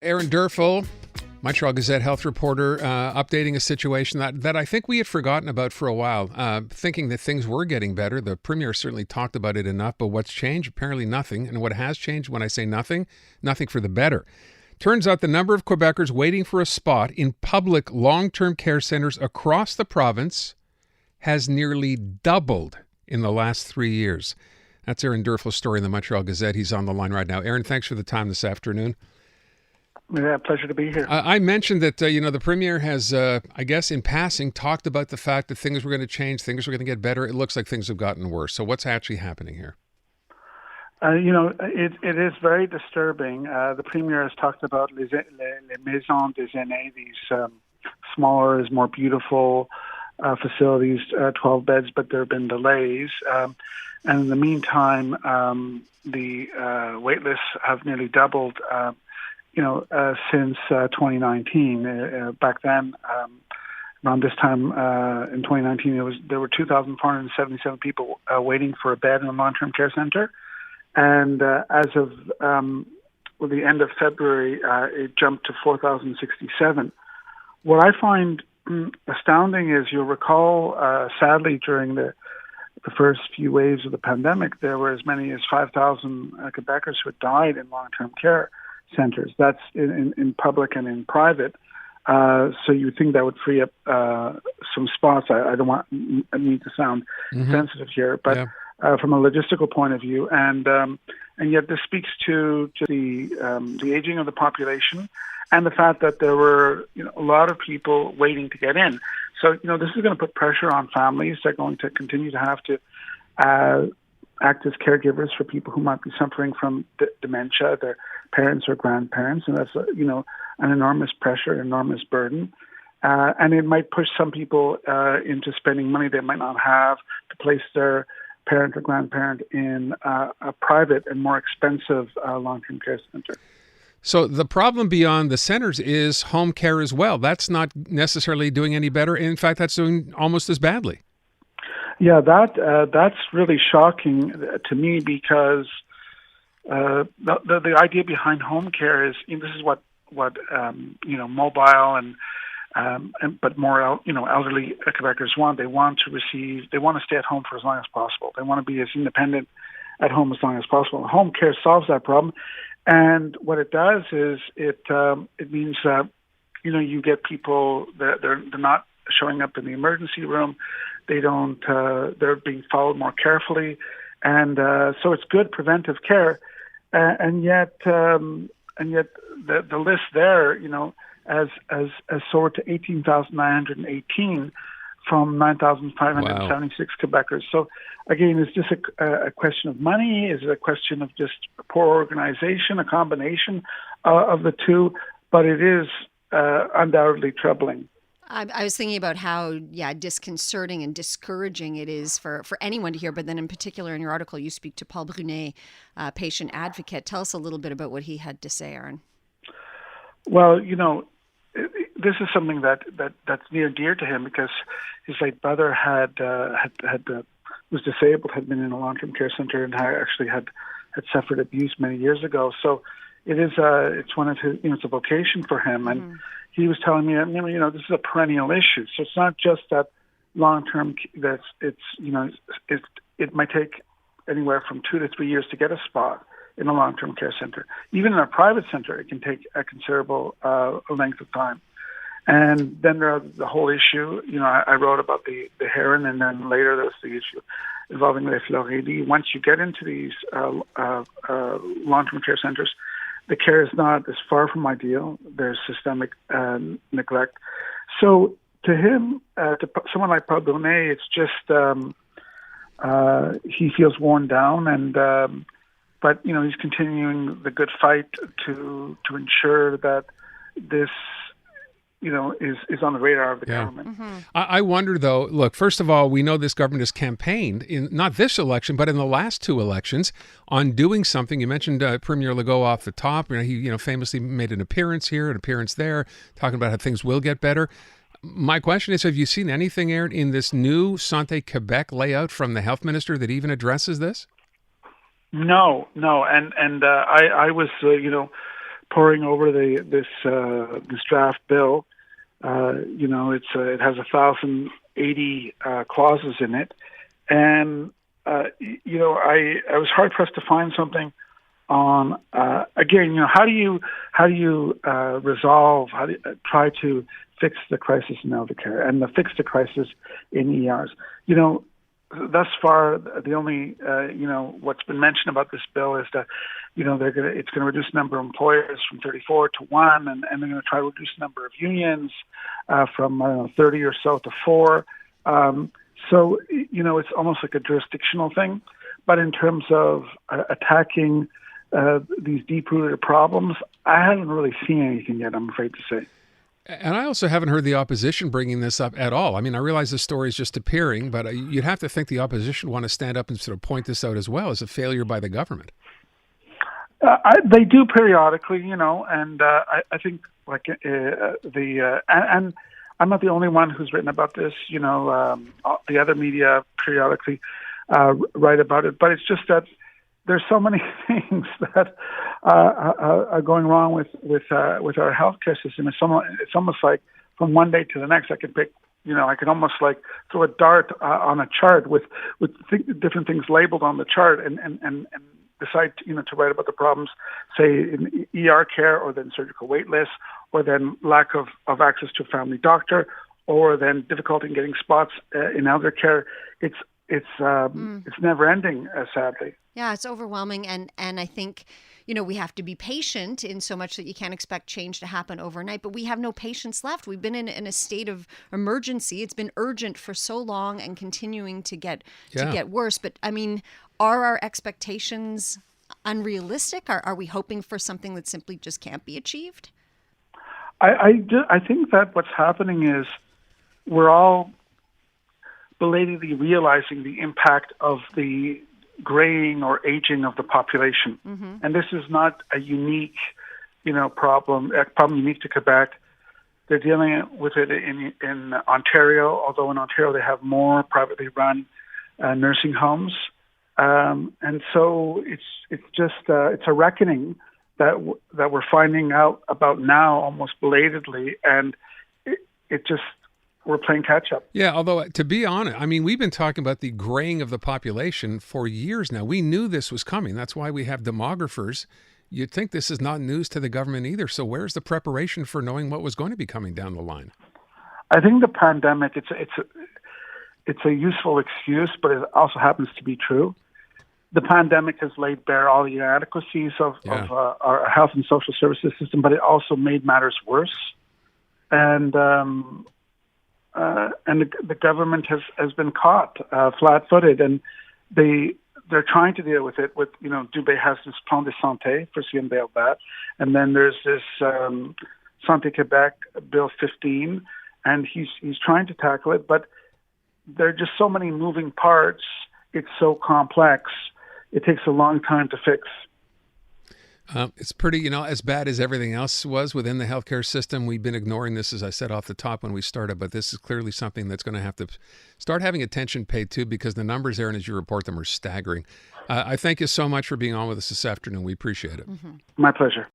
Aaron DERFEL, Montreal Gazette health reporter, updating a situation that I think we had forgotten about for a while, thinking that things were getting better. The Premier certainly talked about it enough, but what's changed? Apparently nothing. And what has changed, when I say nothing, nothing for the better. Turns out the number of Quebecers waiting for a spot in public long-term care centres across the province has nearly doubled in the last 3 years. That's Aaron DERFEL's story in the Montreal Gazette. He's on the line right now. Aaron, thanks for the time this afternoon. Yeah, pleasure to be here. I mentioned that, the Premier has, I guess in passing, talked about the fact that things were going to change, things were going to get better. It looks like things have gotten worse. So what's actually happening here? It is very disturbing. The Premier has talked about les maisons des aînés, these smaller, more beautiful facilities, 12 beds, but there have been delays. And in the meantime, the wait lists have nearly doubled since 2019. Back then, around this time in 2019, there were 2,477 people waiting for a bed in a long-term care center, and as of the end of February, it jumped to 4,067. What I find astounding is, you'll recall, sadly, during the first few waves of the pandemic, there were as many as 5,000 Quebecers who had died in long-term care centers. That's in public and in private. So you think that would free up some spots. I don't need to sound sensitive here, but from a logistical point of view, and yet this speaks to the aging of the population and the fact that there were a lot of people waiting to get in. So this is going to put pressure on families. They're going to continue to have to act as caregivers for people who might be suffering from dementia, their parents or grandparents, and that's an enormous pressure, an enormous burden, and it might push some people into spending money they might not have to place their parent or grandparent in a private and more expensive long-term care center. So the problem beyond the centers is home care as well. That's not necessarily doing any better. In fact, that's doing almost as badly. Yeah, that's really shocking to me, because the idea behind home care is, this is what mobile and but more elderly Quebecers want. They want to stay at home for as long as possible. They want to be as independent at home as long as possible. Home care solves that problem, and what it does is it means that you get people that they're not showing up in the emergency room. They don't. They're being followed more carefully, and so it's good preventive care. And yet the list there, as soared to 18,918 from 9,576 Quebecers. So again, is this a question of money? Is it a question of just poor organization? A combination of the two, but it is undoubtedly troubling. I was thinking about how, disconcerting and discouraging it is for anyone to hear, but then in particular in your article, you speak to Paul Brunet, patient advocate. Tell us a little bit about what he had to say, Aaron. Well, this is something that's near and dear to him, because his late brother was disabled, had been in a long-term care center, and had suffered abuse many years ago. So it's one of his, it's a vocation for him. And he was telling me, this is a perennial issue. So it's not just that long-term, it might take anywhere from 2 to 3 years to get a spot in a long-term care center. Even in a private center, it can take a considerable length of time. And then there are the whole issue, I wrote about the heron, and then later there's the issue involving les Florides. Once you get into these long-term care centers, the care is not as far from ideal. There's systemic neglect. So to him, to someone like Paul Brunet, it's just he feels worn down, but he's continuing the good fight to ensure that this is on the radar of the government. Mm-hmm. I wonder, though, look, first of all, we know this government has campaigned, in not this election, but in the last 2 elections, on doing something. You mentioned Premier Legault off the top. He famously made an appearance here, an appearance there, talking about how things will get better. My question is, have you seen anything, Aaron, in this new Santé Quebec layout from the health minister that even addresses this? No. And I was, poring over this draft bill. It has 1,080 clauses in it, and I was hard pressed to find something on again. How do you resolve? How do you try to fix the crisis in elder care and fix the crisis in ERs? Thus far, the only what's been mentioned about this bill is that it's going to reduce the number of employers from 34 to 1, and they're going to try to reduce the number of unions from 30 or so to 4. So it's almost like a jurisdictional thing. But in terms of attacking these deep-rooted problems, I haven't really seen anything yet, I'm afraid to say. And I also haven't heard the opposition bringing this up at all. I mean, I realize the story is just appearing, but you'd have to think the opposition want to stand up and sort of point this out as well as a failure by the government. They do periodically, and I think and I'm not the only one who's written about this. The other media periodically write about it, but it's just that there's so many things that are going wrong with our healthcare system. It's almost like from one day to the next, I can pick. I can almost like throw a dart on a chart with different things labeled on the chart, and decide to write about the problems, say in ER care, or then surgical wait lists, or then lack of access to a family doctor, or then difficulty in getting spots in elder care. It's never ending, sadly. Yeah, it's overwhelming, and I think we have to be patient in so much that you can't expect change to happen overnight. But we have no patience left. We've been in a state of emergency. It's been urgent for so long and continuing to get worse. But I mean, are our expectations unrealistic? Are we hoping for something that simply just can't be achieved? I think that what's happening is we're all belatedly realizing the impact of the graying or aging of the population. Mm-hmm. And this is not a unique, problem unique to Quebec. They're dealing with it in Ontario, although in Ontario they have more privately run nursing homes. And so it's just it's a reckoning that we're finding out about now almost belatedly, and it just we're playing catch up. Yeah, although to be honest, I mean, we've been talking about the graying of the population for years now. We knew this was coming. That's why we have demographers. You'd think this is not news to the government either. So where's the preparation for knowing what was going to be coming down the line? I think the pandemic, it's a useful excuse, but it also happens to be true. The pandemic has laid bare all the inadequacies of our health and social services system, but it also made matters worse. And the government has been caught flat-footed, and they're trying to deal with it. Dubé has this plan de santé for CNBL, and then there's this Santé Quebec Bill 15, and he's trying to tackle it, but there are just so many moving parts. It's so complex. It takes a long time to fix. It's pretty, as bad as everything else was within the healthcare system. We've been ignoring this, as I said off the top when we started, but this is clearly something that's going to have to start having attention paid to, because the numbers, Aaron, as you report them, are staggering. I thank you so much for being on with us this afternoon. We appreciate it. Mm-hmm. My pleasure.